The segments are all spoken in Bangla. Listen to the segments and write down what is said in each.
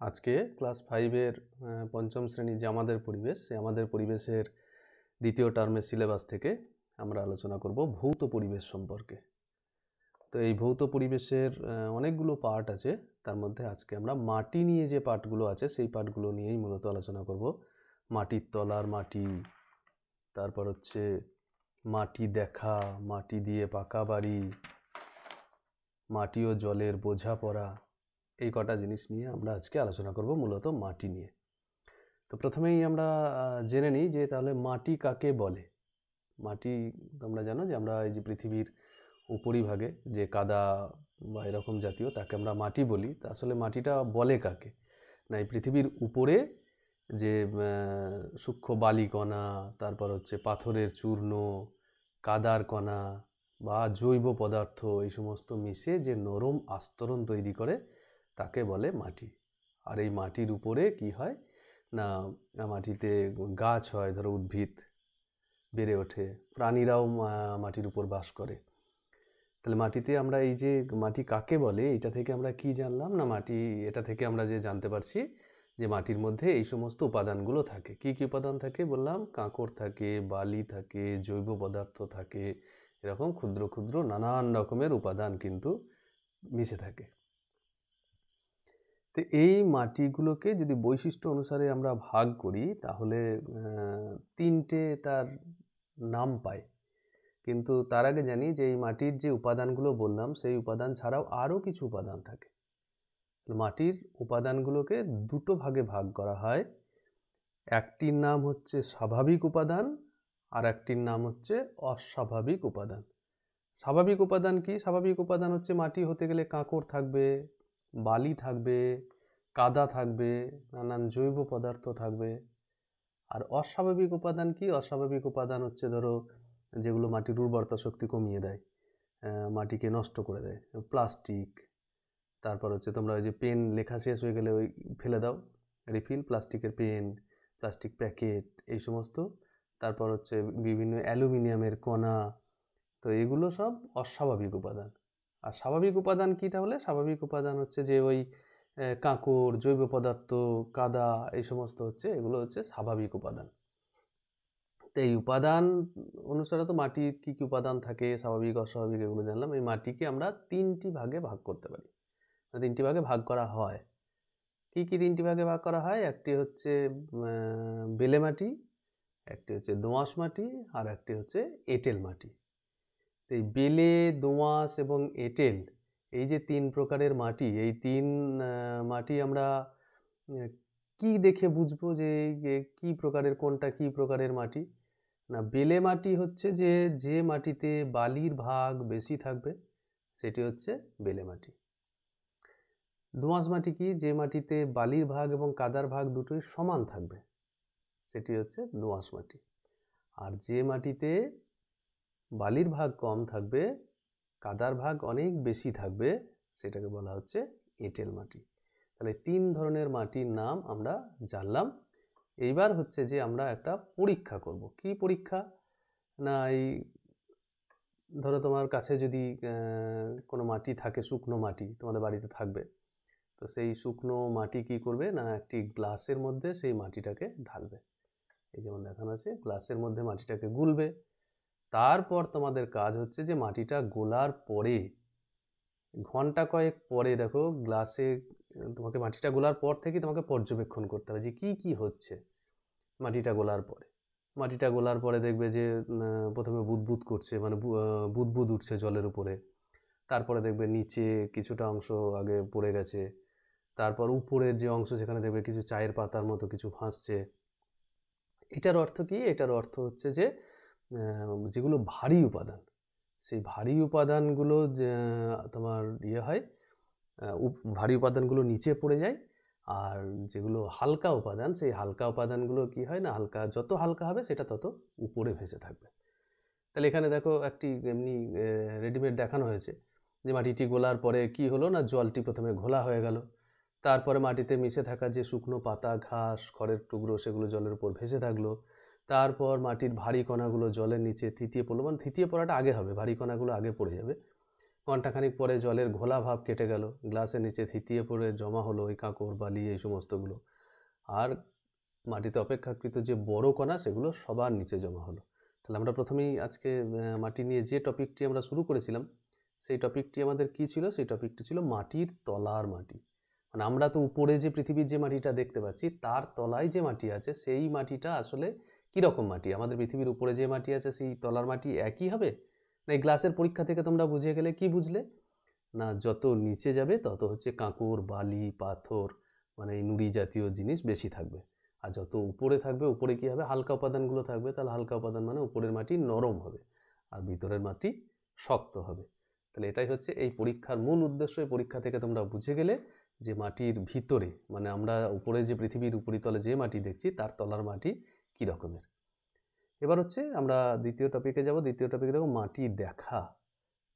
আজকে ক্লাস 5 এর পঞ্চম শ্রেণীর যে আমাদের পরিবেশ, সেই আমাদের পরিবেশের দ্বিতীয় টার্মের সিলেবাস থেকে আমরা আলোচনা করব ভৌত পরিবেশ সম্পর্কে। তো এই ভৌত পরিবেশের অনেকগুলো পার্ট আছে। তার মধ্যে আজকে আমরা মাটি নিয়ে যে পার্টগুলো আছে সেই পার্টগুলো নিয়েই মূলত আলোচনা করব। মাটির তলার মাটি, তারপর হচ্ছে মাটি দেখা, মাটি দিয়ে পাকা বাড়ি, মাটি ও জলের বোঝাপড়া, এই কটা জিনিস নিয়ে আমরা আজকে আলোচনা করব মূলত মাটি নিয়ে। তো প্রথমেই আমরা জেনে নিই যে তাহলে মাটি কাকে বলে। মাটি তোমরা জানো যে আমরা এই যে পৃথিবীর উপরিভাগে যে কাদা বা এরকম জাতীয় তাকে আমরা মাটি বলি। তা আসলে মাটিটা বলে কাকে না, এই পৃথিবীর উপরে যে সূক্ষ্ম বালিকণা, তারপর হচ্ছে পাথরের চূর্ণ, কাদার কণা বা জৈব পদার্থ, এই সমস্ত মিশে যে নরম আস্তরণ তৈরি করে তাকে বলে মাটি। আর এই মাটির উপরে কি হয় না, মাটিতে গাছ হয়, ধরো উদ্ভিদ বেড়ে ওঠে, প্রাণীরাও মাটির উপর বাস করে। তাহলে মাটিতে আমরা এই যে মাটি কাকে বলে এটা থেকে আমরা কি জানলাম না, মাটি এটা থেকে আমরা যে জানতে পারছি যে মাটির মধ্যে এই সমস্ত উপাদানগুলো থাকে। কি কি উপাদান থাকে বললাম? কাঁকড় থাকে, বালি থাকে, জৈব পদার্থ থাকে, এরকম ক্ষুদ্র ক্ষুদ্র নানান রকমের উপাদান কিন্তু মিশে থাকে। তো এই মাটিগুলোকে যদি বৈশিষ্ট্য অনুসারে আমরা ভাগ করি তাহলে তিনটে তার নাম পায়। কিন্তু তার আগে জানি যে এই মাটির যে উপাদানগুলো বললাম সেই উপাদান ছাড়াও আরও কিছু উপাদান থাকে। মাটির উপাদানগুলোকে দুটো ভাগে ভাগ করা হয়। একটির নাম হচ্ছে স্বাভাবিক উপাদান আর একটির নাম হচ্ছে অস্বাভাবিক উপাদান। স্বাভাবিক উপাদান কি? স্বাভাবিক উপাদান হচ্ছে মাটি হতে গেলে কাঁকড় থাকবে, বালি থাকবে, কাদা থাকবে, নানান জৈব পদার্থ থাকবে। আর অস্বাভাবিক উপাদান কি? অস্বাভাবিক উপাদান হচ্ছে ধরো যেগুলো মাটির উর্বরতা শক্তি কমিয়ে দেয়, মাটিকে নষ্ট করে দেয়। প্লাস্টিক, তারপর হচ্ছে তোমরা ওই যে পেন লেখা শেষ হয়ে গেলে ওই ফেলে দাও, রিফিল, প্লাস্টিকের পেন, প্লাস্টিক প্যাকেট, এই সমস্ত। তারপর হচ্ছে বিভিন্ন অ্যালুমিনিয়ামের কণা। তো এগুলো সব অস্বাভাবিক উপাদান। আর স্বাভাবিক উপাদান কি তাহলে? স্বাভাবিক উপাদান হচ্ছে যে ওই কাঁকড়, জৈব পদার্থ, কাদা, এই সমস্ত হচ্ছে, এগুলো হচ্ছে স্বাভাবিক উপাদান। তো এই উপাদান অনুসারে তো মাটির কী কী উপাদান থাকে, স্বাভাবিক অস্বাভাবিক, এগুলো জানলাম। এই মাটিকে আমরা তিনটি ভাগে ভাগ করতে পারি, তিনটি ভাগে ভাগ করা হয়। কি কি তিনটি ভাগে ভাগ করা হয়? একটি হচ্ছে বেলে মাটি, একটি হচ্ছে দোআঁশ মাটি, আর একটি হচ্ছে এঁটেল মাটি। এই বেলে, দোআঁশ এবং এঁটেল, এই যে তিন প্রকারের মাটি, এই তিন মাটি আমরা কি দেখে বুঝবো যে কি প্রকারের, কোনটা কি প্রকারের মাটি? না, বেলে মাটি হচ্ছে যে যে মাটিতে বালির ভাগ বেশি থাকবে সেটি হচ্ছে বেলে মাটি। দোআঁশ মাটি কি? যে মাটিতে বালির ভাগ এবং কাদার ভাগ দুটোই সমান থাকবে সেটি হচ্ছে দোআঁশ মাটি। আর যে মাটিতে বালির ভাগ কম থাকবে, কাদার ভাগ অনেক বেশি থাকবে, সেটাকে বলা হচ্ছে এঁটেল মাটি। তাহলে তিন ধরনের মাটির নাম আমরা জানলাম। এইবার হচ্ছে যে আমরা একটা পরীক্ষা করব। কি পরীক্ষা? না, এই ধরো তোমার কাছে যদি কোনো মাটি থাকে, শুকনো মাটি তোমাদের বাড়িতে থাকবে, তো সেই শুকনো মাটি কি করবে না, একটি গ্লাসের মধ্যে সেই মাটিটাকে ঢালবে। এই যেমন দেখানো আছে, গ্লাসের মধ্যে মাটিটাকে গুলবে। তারপর তোমাদের কাজ হচ্ছে যে মাটিটা গোলার পরে, ঘন্টা কয়েক পরে দেখো গ্লাসে, তোমাকে মাটিটা গোলার পর থেকে তোমাকে পর্যবেক্ষণ করতে হবে যে কি কি হচ্ছে মাটিটা গোলার পরে। মাটিটা গোলার পরে দেখবে যে প্রথমে বুদবুদ করছে, মানে বুদবুদ উঠছে জলের উপরে। তারপরে দেখবে নিচে কিছুটা অংশ আগে পড়ে গেছে, তারপর উপরের যে অংশ সেখানে দেখবে কিছু চায়ের পাতার মতো কিছু ভাসছে। এটার অর্থ কি? এটার অর্থ হচ্ছে যে যেগুলো ভারী উপাদান, সেই ভারী উপাদানগুলো যে তোমার হয়, ভারী উপাদানগুলো নিচে পড়ে যায়। আর যেগুলো হালকা উপাদান, সেই হালকা উপাদানগুলো কি হয় না, হালকা যত হালকা হবে সেটা তত উপরে ভেসে থাকবে। তাহলে এখানে দেখো একটি এমনি রেডিমেড দেখানো হয়েছে যে মাটিটি গোলার পরে কি হলো না, জলটি প্রথমে ঘোলা হয়ে গেল, তারপরে মাটিতে মিশে থাকা যে শুকনো পাতা, ঘাস, খড়ের টুকরো, সেগুলো জলের উপর ভেসে থাকলো। তারপর মাটির ভারী কণাগুলো জলের নিচে থিতিয়ে পড়লো, মানে থিতিয়ে পড়াটা আগে হবে, ভারী কণাগুলো আগে পড়ে যাবে। ঘণ্টাখানিক পরে জলের ঘোলা ভাব কেটে গেল, গ্লাসের নিচে থিতিয়ে পড়ে জমা হলো ওই কাঁকড়, বালি এই সমস্তগুলো। আর মাটিতে অপেক্ষাকৃত যে বড় কণা সেগুলো সবার নিচে জমা হলো। তাহলে আমরা প্রথমেই আজকে মাটি নিয়ে যে টপিকটি আমরা শুরু করেছিলাম, সেই টপিকটি আমাদের কি ছিল? সেই টপিকটি ছিল মাটির তলার মাটি। মানে আমরা তো উপরে যে পৃথিবীর যে মাটিটা দেখতে পাচ্ছি তার তলায় যে মাটি আছে সেই মাটিটা আসলে কীরকম মাটি? আমাদের পৃথিবীর উপরে যে মাটি আছে সেই তলার মাটি একই হবে? না এই গ্লাসের পরীক্ষা থেকে তোমরা বুঝে গেলে কি বুঝলে? না যত নিচে যাবে তত হচ্ছে কাঁকড়, বালি, পাথর মানে এই নুড়ি জাতীয় জিনিস বেশি থাকবে। আর যত উপরে থাকবে, উপরে কী হবে? হালকা উপাদানগুলো থাকবে। তাহলে হালকা উপাদান মানে উপরের মাটি নরম হবে আর ভিতরের মাটি শক্ত হবে। তাহলে এটাই হচ্ছে এই পরীক্ষার মূল উদ্দেশ্য। এই পরীক্ষা থেকে তোমরা বুঝে গেলে যে মাটির ভিতরে মানে আমরা উপরে যে পৃথিবীর উপরিতলে যে মাটি দেখছি তার তলার মাটি কী রকমের। এবার হচ্ছে আমরা দ্বিতীয় টপিকে যাব। দ্বিতীয় টপিকে দেখো মাটি দেখা।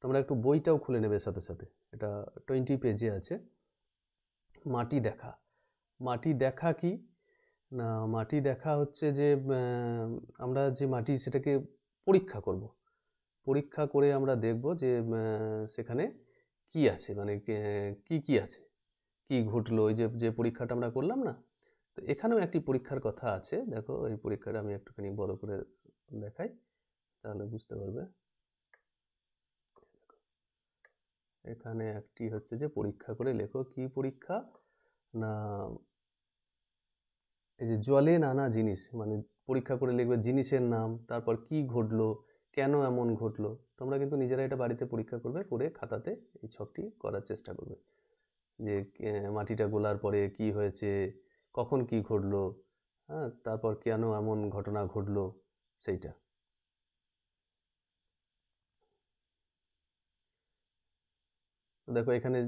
তোমরা একটু বইটাও খুলে নেবে সাথে সাথে, এটা 20 পেজে আছে। মাটি দেখা। মাটি দেখা কি না, মাটি দেখা হচ্ছে যে আমরা যে মাটি সেটাকে পরীক্ষা করব। পরীক্ষা করে আমরা দেখব যে সেখানে কি আছে, মানে কি আছে, কি ঘটলো। ওই যে পরীক্ষাটা আমরা করলাম না, তো এখানেও একটি পরীক্ষার কথা আছে। দেখো এই পরীক্ষাটা আমি একটুখানি বড় করে দেখাই, তাহলে বুঝতে পারবে। এখানে একটি হচ্ছে যে পরীক্ষা করে লেখো। কি পরীক্ষা না, এই যে জলে নানা জিনিস, মানে পরীক্ষা করে লিখবে জিনিসের নাম, তারপর কি ঘটলো, কেন এমন ঘটলো। তোমরা কিন্তু নিজেরা এটা বাড়িতে পরীক্ষা করবে, করে খাতাতে এই ছকটি করার চেষ্টা করবে যে মাটিটা গোলার পরে কি হয়েছে, কখন কি ঘটলো, হ্যাঁ, তারপর কেন এমন ঘটনা ঘটলো সেইটা। দেখো এখানে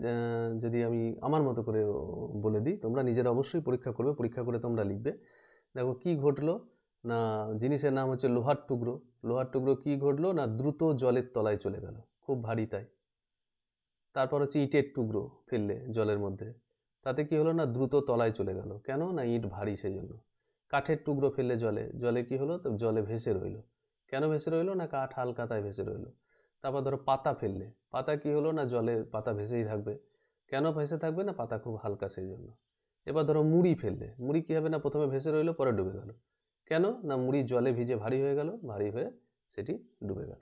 যদি আমি আমার মতো করে বলে দিই, তোমরা নিজেরা অবশ্যই পরীক্ষা করবে, পরীক্ষা করে তোমরা লিখবে। দেখো কি ঘটলো না, জিনিসের নাম হচ্ছে লোহার টুকরো। লোহার টুকরো কি ঘটলো না, দ্রুত জলের তলায় চলে গেল, খুব ভারী তাই। তারপর হচ্ছে ইটের টুকরো ফেললে জলের মধ্যে, তাতে কি হলো না, দ্রুত তলায় চলে গেল, কেন না ইট ভারী সেই জন্য। কাঠের টুকরো ফেললে জলে, জলে কি হলো, তো জলে ভেসে রইলো, কেন ভেসে রইলো না, কাঠ হালকা তাই ভেসে রইলো। তারপর ধরো পাতা ফেললে, পাতা কি হলো না, জলে পাতা ভেসেই থাকবে, কেন ভেসে থাকবে না, পাতা খুব হালকা সেই জন্য। এবার ধরো মুড়ি ফেললে, মুড়ি কি হবে না, প্রথমে ভেসে রইলো পরে ডুবে গেল, কেন না মুড়ি জলে ভিজে ভারী হয়ে গেল, ভারী হয়ে সেটি ডুবে গেল।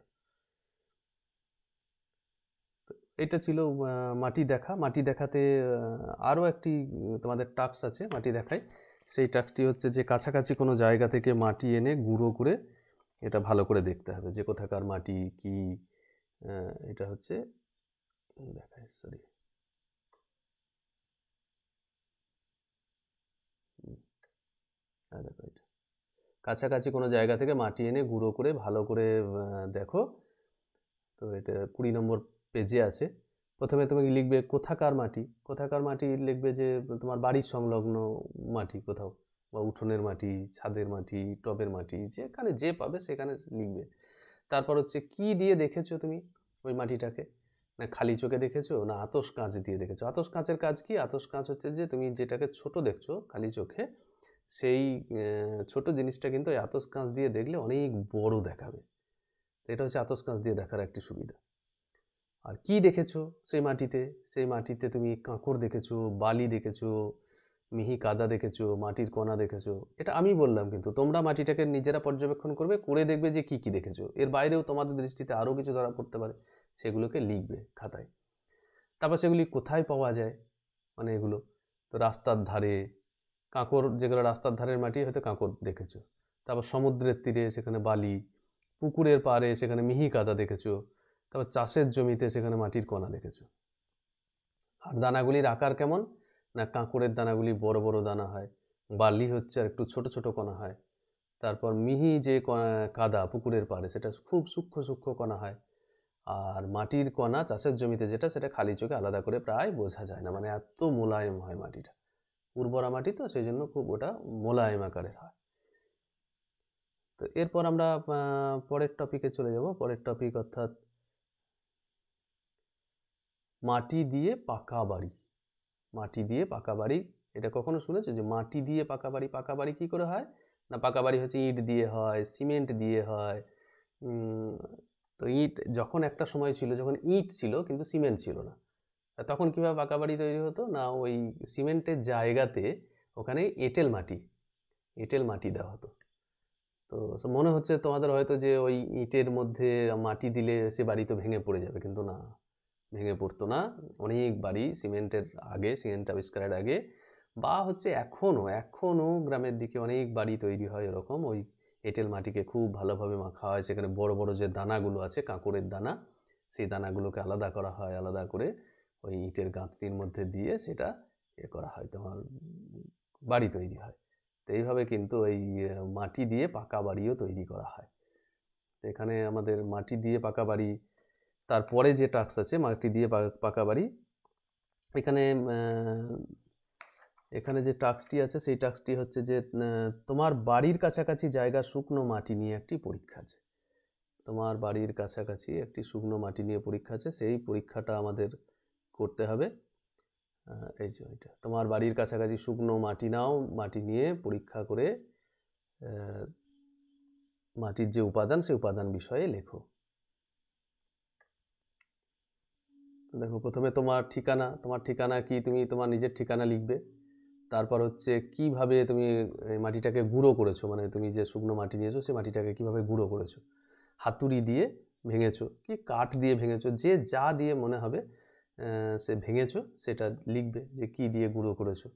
এটা ছিল মাটি দেখা। মাটি দেখাতে আরও একটি তোমাদের টাস্ক আছে মাটি দেখায়। সেই টাস্কটি হচ্ছে যে কাছাকাছি কোনো জায়গা থেকে মাটি এনে গুঁড়ো করে এটা ভালো করে দেখতে হবে যে কোথাকার মাটি কি। এটা হচ্ছে দেখায়, সরি, দেখো এটা কাছাকাছি কোনো জায়গা থেকে মাটি এনে গুঁড়ো করে ভালো করে দেখো। তো এটা 20 নম্বর পেজে আছে। প্রথমে তুমি লিখবে কোথাকার মাটি। কোথাকার মাটি লিখবে যে তোমার বাড়ির সংলগ্ন মাটি কোথাও, বা উঠোনের মাটি, ছাদের মাটি, টবের মাটি, যেখানে যে পাবে সেখানে লিখবে। তারপর হচ্ছে কি দিয়ে দেখেছো তুমি ওই মাটিটাকে, না খালি চোখে দেখেছো না আতশ কাঁচ দিয়ে দেখেছো। আতশ কাঁচের কাজ কি? আতশ কাঁচ হচ্ছে যে তুমি যেটাকে ছোট দেখছো খালি চোখে, সেই ছোট জিনিসটা কিন্তু ওই আতশ কাঁচ দিয়ে দেখলে অনেক বড় দেখাবে। এটা হচ্ছে আতশ কাঁচ দিয়ে দেখার একটি সুবিধা। আর কি দেখেছো সেই মাটিতে? সেই মাটিতে তুমি কাঁকড় দেখেছো, বালি দেখেছো, মিহি কাদা দেখেছো, মাটির কণা দেখেছো। এটা আমি বললাম, কিন্তু তোমরা মাটিটাকে নিজেরা পর্যবেক্ষণ করবে, করে দেখবে যে কি কি দেখেছো। এর বাইরেও তোমাদের দৃষ্টিতে আরও কিছু ধরা পড়তে পারে, সেগুলোকে লিখবে খাতায়। তারপর সেগুলি কোথায় পাওয়া যায়, মানে এগুলো তো রাস্তার ধারে কাঁকড়, যেগুলো রাস্তার ধারের মাটি হয়তো কাঁকড় দেখেছো। তারপর সমুদ্রের তীরে সেখানে বালি, পুকুরের পাড়ে সেখানে মিহি কাদা দেখেছো, তারপর চাষের জমিতে সেখানে মাটির কণা দেখেছো। আর দানাগুলির আকার কেমন না, কাঁকড়ের দানাগুলি বড় বড় দানা হয়, বালি হচ্ছে আর একটু ছোট ছোট কণা হয়। তারপর মিহি যে কাদা পুকুরের পাড়ে সেটা খুব সূক্ষ্ম সূক্ষ্ম কণা হয়। আর মাটির কণা চাষের জমিতে যেটা, সেটা খালি চোখে আলাদা করে প্রায় বোঝা যায় না, মানে এত মোলায়েম হয় মাটিটা, উর্বরা মাটি তো সেই জন্য খুব ওটা মোলায়েম আকারের হয়। তো এরপর আমরা পরের টপিকে চলে যাব। পরের টপিক অর্থাৎ মাটি দিয়ে পাকা বাড়ি। মাটি দিয়ে পাকা বাড়ি, এটা কখনো শুনেছো যে মাটি দিয়ে পাকা বাড়ি? পাকা বাড়ি কী করে হয় না, পাকা বাড়ি হচ্ছে ইট দিয়ে হয়, সিমেন্ট দিয়ে হয়, তো ইট যখন একটা সময় ছিল যখন ইট ছিল কিন্তু সিমেন্ট ছিল না, তখন কীভাবে পাকা বাড়ি তৈরি হতো না, ওই সিমেন্টের জায়গাতে ওখানে এঁটেল মাটি দেওয়া হতো। তো মনে হচ্ছে তোমাদের হয়তো যে ওই ইটের মধ্যে মাটি দিলে সে বাড়ি তো ভেঙে পড়ে যাবে, কিন্তু না, ভেঙে পড়তো না। অনেক বাড়ি সিমেন্ট আবিষ্কারের আগে বা হচ্ছে এখনও গ্রামের দিকে অনেক বাড়ি তৈরি হয় এরকম, ওই এঁটেল মাটিকে খুব ভালোভাবে মাখা হয়, সেখানে বড় বড় যে দানাগুলো আছে কাঁকড়ের দানা, সেই দানাগুলোকে আলাদা করা হয়, আলাদা করে ওই ইটের গাঁথনির মধ্যে দিয়ে সেটা করা হয়, তোমার বাড়ি তৈরি হয়। তো এইভাবে কিন্তু এই মাটি দিয়ে পাকা বাড়িও তৈরি করা হয়। তো এখানে আমাদের মাটি দিয়ে পাকা বাড়ি, তারপরে যে টাস্ক আছে মাটি দিয়ে পাকা বাড়ি, এখানে যে টাস্কটি আছে সেই টাস্কটি হচ্ছে যে তোমার বাড়ির কাছাকাছি জায়গা শুকনো মাটি নিয়ে একটি পরীক্ষা আছে। তোমার বাড়ির কাছাকাছি একটি শুকনো মাটি নিয়ে পরীক্ষা আছে, সেই পরীক্ষাটা আমাদের করতে হবে। এই যে এটা, তোমার বাড়ির কাছাকাছি শুকনো মাটি নাও, মাটি নিয়ে পরীক্ষা করে মাটির যে উপাদান সেই উপাদান বিষয়ে লেখো। দেখো, প্রথমে তোমার ঠিকানা কি, তুমি তোমার নিজের ঠিকানা লিখবে। তারপর হচ্ছে কিভাবে তুমি মাটিটাকে গুঁড়ো করেছো, মানে তুমি যে শুকনো মাটি নিয়েছো সেই মাটিটাকে কিভাবে গুঁড়ো করেছো, হাতুড়ি দিয়ে ভেঙেছো কি কাঠ দিয়ে ভেঙেছো, যে যা দিয়ে মনে হবে সে ভেঙেছো সেটা লিখবে যে কি দিয়ে গুঁড়ো করেছো।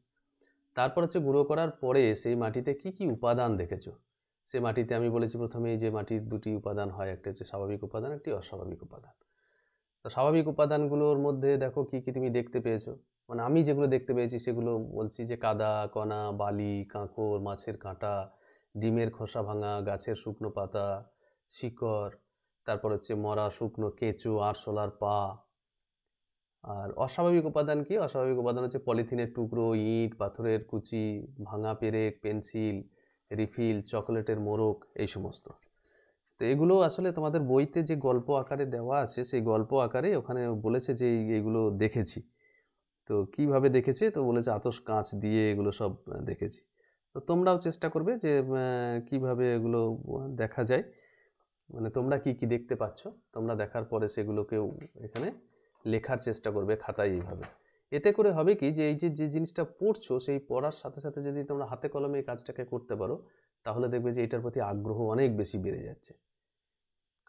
তারপর হচ্ছে গুঁড়ো করার পরে সেই মাটিতে কি কি উপাদান দেখেছো। সে মাটিতে আমি বলেছি প্রথমেই যে মাটির দুটি উপাদান হয়, একটা হচ্ছে স্বাভাবিক উপাদান, একটি অস্বাভাবিক উপাদান। তো স্বাভাবিক উপাদানগুলোর মধ্যে দেখো কি কি তুমি দেখতে পেয়েছো, মানে আমি যেগুলো দেখতে পেয়েছি সেগুলো বলছি, যে কাদা কণা, বালি, কাঁকড়, মাছের কাঁটা, ডিমের খোসা ভাঙা, গাছের শুকনো পাতা, শিকড়, তারপর হচ্ছে মরা শুকনো কেঁচো, আরশোলার পা। আর অস্বাভাবিক উপাদান কি, অস্বাভাবিক উপাদান হচ্ছে পলিথিনের টুকরো, ইট, পাথরের কুচি, ভাঙা পেরেক, পেন্সিল, রিফিল, চকোলেটের মোড়ক, এই সমস্ত। তো এগুলো আসলে তোমাদের বইতে যে গল্প আকারে দেওয়া আছে সেই গল্প আকারে ওখানে বলেছে যে এইগুলো দেখেছি। তো কিভাবে দেখেছে, তো বলেছে আতশ কাঁচ দিয়ে এগুলো সব দেখেছি। তো তোমরাও চেষ্টা করবে যে কিভাবে এগুলো দেখা যায়, মানে তোমরা কি কি দেখতে পাচ্ছ, তোমরা দেখার পরে সেগুলোকেও এখানে লেখার চেষ্টা করবে খাতায় এইভাবে। এতে করে হবে কি, যে এই যে জিনিসটা পড়ছো সেই পড়ার সাথে সাথে যদি তোমরা হাতে কলমে এই কাজটাকে করতে পারো, তাহলে দেখবে যে এটার প্রতি আগ্রহ অনেক বেশি বেড়ে যাচ্ছে।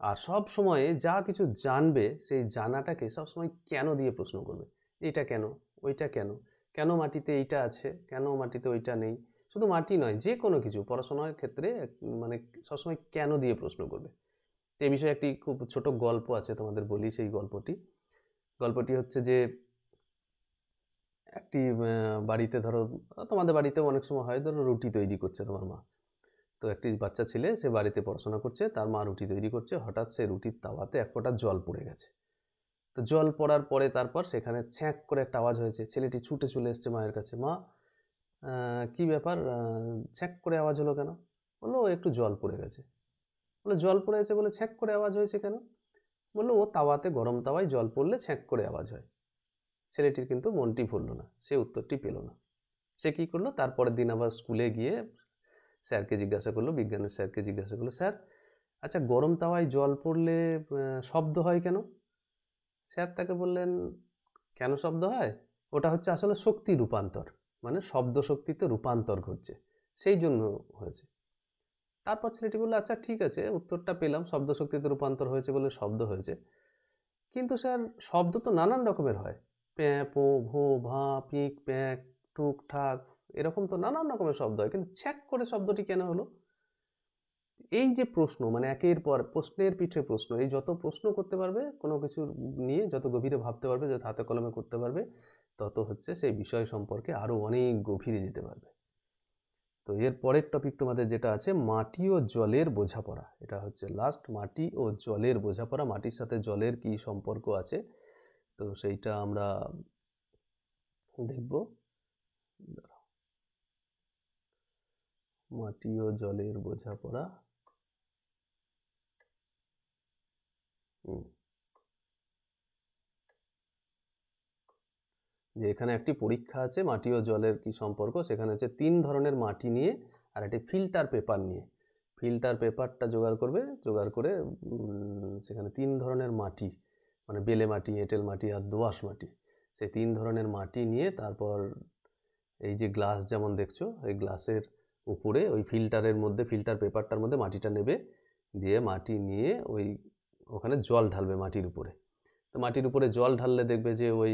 আর সব সময়ে যা কিছু জানবে সেই জানাটাকে সবসময় কেন দিয়ে প্রশ্ন করবে, এটা কেন, ওইটা কেন, কেন মাটিতে এইটা আছে, কেন মাটিতে ওইটা নেই। শুধু মাটি নয়, যে কোনো কিছু পড়াশোনার ক্ষেত্রে মানে সবসময় কেন দিয়ে প্রশ্ন করবে। এ বিষয়ে একটি খুব ছোট গল্প আছে, তোমাদের বলি সেই গল্পটি হচ্ছে যে একটি বাড়িতে, ধরো তোমাদের বাড়িতেও অনেক সময় হয়, ধরো রুটি তৈরি করছে তোমার মা। তো একটি বাচ্চা ছেলে, সে বাড়িতে পড়াশোনা করছে, তার মা রুটি তৈরি করছে, হঠাৎ সে রুটির তাওয়াতে এক ফোঁটা জল পড়ে গেছে। তো জল পড়ার পরে তারপর সেখানে ছ্যাঁক করে একটা আওয়াজ হয়েছে, ছেলেটি ছুটে চলে এসছে মায়ের কাছে, মা কি ব্যাপার, ছ্যাঁক করে আওয়াজ হলো কেন? বললো ও একটু জল পড়ে গেছে। বললো জল পড়ে গেছে বলে ছ্যাঁক করে আওয়াজ হয়েছে কেন? বললো ও তাওয়াতে, গরম তাওয়ায় জল পড়লে ছ্যাঁক করে আওয়াজ হয়। ছেলেটির কিন্তু মনটি ভরল না, সে উত্তরটি পেল না। সে কী করলো, তারপরের দিন আবার স্কুলে গিয়ে স্যারকে জিজ্ঞাসা করলো, বিজ্ঞানের স্যারকে জিজ্ঞাসা করলো, স্যার আচ্ছা গরম তাওয়ায় জল পড়লে শব্দ হয় কেন? স্যার তাকে বললেন, কেন শব্দ হয়? ওটা হচ্ছে আসলে শক্তি রূপান্তর, মানে শব্দ শক্তিতে রূপান্তর ঘটছে, সেই জন্য হয়েছে। তারপর ছেলেটি বললো, আচ্ছা ঠিক আছে, উত্তরটা পেলাম, শব্দ শক্তিতে রূপান্তর হয়েছে বলে শব্দ হয়েছে, কিন্তু স্যার শব্দ তো নানান রকমের হয়, প্যাঁ পো ভো ভা পিক প্যাঁক টুক ঠাক, এরকম তো নানান রকমের শব্দ হয়, কিন্তু ছ্যাক করে শব্দটি কেন হলো? এই যে প্রশ্ন, মানে একের পর প্রশ্নের পিঠে প্রশ্ন, এই যত প্রশ্ন করতে পারবে কোনো কিছু নিয়ে, যত গভীরে ভাবতে পারবে, যত হাতে কলমে করতে পারবে, তত হচ্ছে সেই বিষয় সম্পর্কে আরও অনেক গভীরে যেতে পারবে। তো এর পরের টপিক তোমাদের যেটা আছে, মাটি ও জলের বোঝাপড়া। এটা হচ্ছে লাস্ট, মাটি ও জলের বোঝাপড়া, মাটির সাথে জলের কি সম্পর্ক আছে, তো সেইটা আমরা দেখব। মাটি ও জলের বোঝাপড়া। যে এখানে একটি পরীক্ষা আছে মাটি ও জলের কি সম্পর্ক, সেখানে হচ্ছে 3 ধরনের মাটি নিয়ে আর একটি ফিল্টার পেপার নিয়ে। ফিল্টার পেপারটা জোগাড় করবে, জোগাড় করে সেখানে 3 ধরনের মাটি, মানে বেলে মাটি, এঁটেল মাটি আর দোআঁশ মাটি, সেই 3 ধরনের মাটি নিয়ে তারপর এই যে গ্লাস যেমন দেখছো, এই গ্লাসের উপরে ওই ফিল্টারের মধ্যে, ফিল্টার পেপারটার মধ্যে মাটিটা নেবে, দিয়ে মাটি নিয়ে ওখানে জল ঢালবে মাটির উপরে। তো মাটির উপরে জল ঢাললে দেখবে যে ওই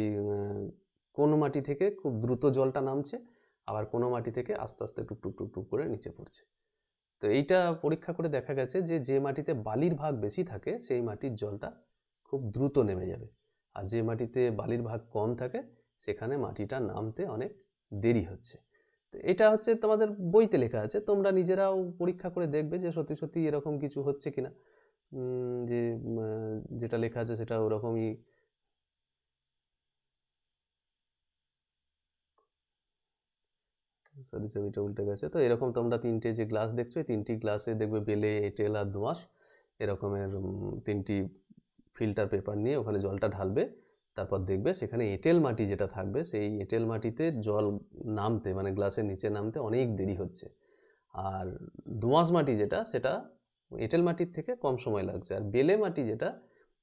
কোনো মাটি থেকে খুব দ্রুত জলটা নামছে, আবার কোনো মাটি থেকে আস্তে আস্তে টুক টুক টুক টুক করে নিচে পড়ছে। তো এইটা পরীক্ষা করে দেখা গেছে যে মাটিতে বালির ভাগ বেশি থাকে সেই মাটির জলটা খুব দ্রুত নেমে যাবে, আর যে মাটিতে বালির ভাগ কম থাকে সেখানে মাটিটা নামতে অনেক দেরি হচ্ছে। তো এটা হচ্ছে তোমাদের বইতে লেখা আছে, তোমরা নিজেরাও পরীক্ষা করে দেখবে যে সত্যি সত্যি এরকম কিছু হচ্ছে কিনা, যে যেটা লেখা আছে সেটা ওরকমই। সরি, ছবিটা উল্টে গেছে। তো এরকম তোমরা 3টে যে গ্লাস দেখছো, এই 3টি গ্লাসে দেখবে বেলে, এঁটেল আর দোআঁশ এরকমের 3টি ফিল্টার পেপার নিয়ে ওখানে জলটা ঢালবে। তারপর দেখবে সেখানে এঁটেল মাটি যেটা থাকবে, সেই এঁটেল মাটিতে জল নামতে, মানে গ্লাসের নিচে নামতে অনেক দেরি হচ্ছে, আর দোআঁশ মাটি যেটা, সেটা এঁটেল মাটির থেকে কম সময় লাগছে। আর বেলে মাটি যেটা,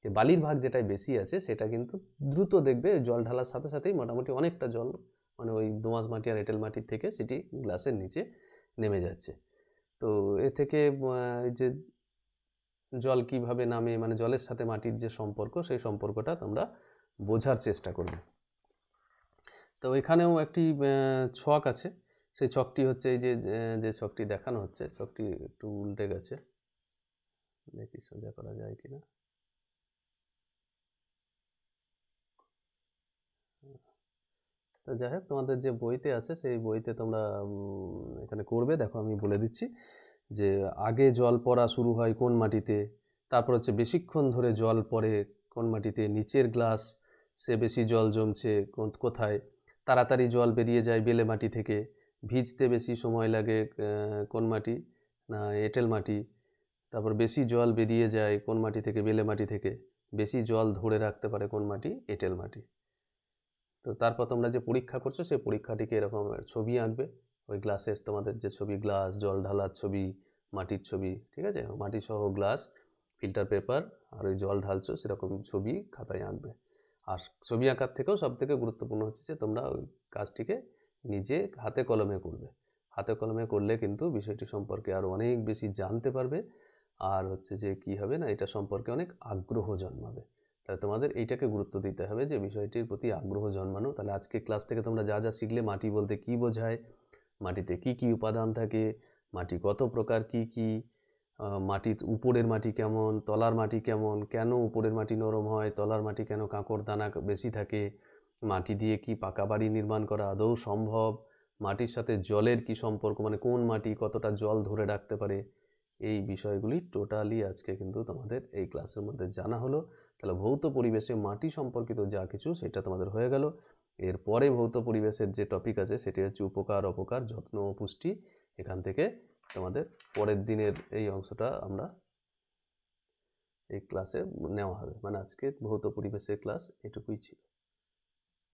বালির ভাগ যেটাই বেশি আছে, সেটা কিন্তু দ্রুত দেখবে জল ঢালার সাথে সাথেই মোটামুটি অনেকটা জল, মানে ওই দোআঁশ মাটি আর এঁটেল মাটির থেকে সেটি গ্লাসের নিচে নেমে যাচ্ছে। তো এ থেকে যে জল কিভাবে নামে, মানে জলের সাথে মাটির যে সম্পর্ক, সেই সম্পর্কটা তোমরা বোঝার চেষ্টা করবে। তো এখানেও একটি ছক আছে, সেই ছকটি হচ্ছে এই যে ছকটি দেখানো হচ্ছে, ছকটি একটু উল্টে গেছে, দেখি সোজা করা যায় কিনা। তো যাই হোক, তোমাদের যে বইতে আছে সেই বইতে তোমরা এখানে করবে। দেখো আমি বলে দিচ্ছি যে আগে জল পড়া শুরু হয় কোন মাটিতে, তারপর হচ্ছে বেশিক্ষণ ধরে জল পড়ে কোন মাটিতে, নিচের গ্লাস সে বেশি জল জমছে কোথায়, তাড়াতাড়ি জল বেরিয়ে যায় বেলে মাটি থেকে, ভিজতে বেশি সময় লাগে কোন মাটি না এঁটেল মাটি, তারপর বেশি জল বেরিয়ে যায় কোন মাটি থেকে, বেলে মাটি থেকে, বেশি জল ধরে রাখতে পারে কোন মাটি, এঁটেল মাটি। তো তারপর তোমরা যে পরীক্ষা করছো সেই পরীক্ষাটিকে এরকম ছবি আঁকবে, ওই গ্লাসের তোমাদের যে ছবি, গ্লাস, জল ঢালার ছবি, মাটির ছবি, ঠিক আছে, মাটি সহ গ্লাস, ফিল্টার পেপার আর ওই জল ঢালছো সেরকম ছবি খাতায় আঁকবে। আর ছবি আঁকার থেকেও সবথেকে গুরুত্বপূর্ণ হচ্ছে যে তোমরা ওই কাজটিকে নিজে হাতে কলমে করবে। হাতে কলমে করলে কিন্তু বিষয়টি সম্পর্কে আরও অনেক বেশি জানতে পারবে, আর হচ্ছে যে কী হবে না, এটা সম্পর্কে অনেক আগ্রহ জন্মাবে। তাহলে তোমাদের এইটাকে গুরুত্ব দিতে হবে যে বিষয়টির প্রতি আগ্রহ জন্মানো। তাহলে আজকে ক্লাস থেকে তোমরা যা যা শিখলে, মাটি বলতে কী বোঝায়, মাটিতে কি কি উপাদান থাকে, মাটি কত প্রকার, কি কি, মাটির উপরের মাটি কেমন, তলার মাটি কেমন, কেন উপরের মাটি নরম হয়, তলার মাটি কেন কাঁকড় দানা বেশি থাকে, মাটি দিয়ে কি পাকা বাড়ি নির্মাণ করা আদৌ সম্ভব, মাটির সাথে জলের কি সম্পর্ক, মানে কোন মাটি কতটা জল ধরে রাখতে পারে, এই বিষয়গুলি টোটালি আজকে কিন্তু তোমাদের এই ক্লাসের মধ্যে জানা হলো। তাহলে ভৌত পরিবেশে মাটি সম্পর্কিত যা কিছু সেটা তোমাদের হয়ে গেল। এরপরে ভৌত পরিবেশের যে টপিক আছে সেটি হচ্ছে উপকার, অপকার, যত্ন ও পুষ্টি। এখান থেকে তোমাদের পরের দিনের এই অংশটা আমরা এই ক্লাসে নেওয়া হবে। মানে আজকে ভৌত পরিবেশের ক্লাস এটুকুই ছিল।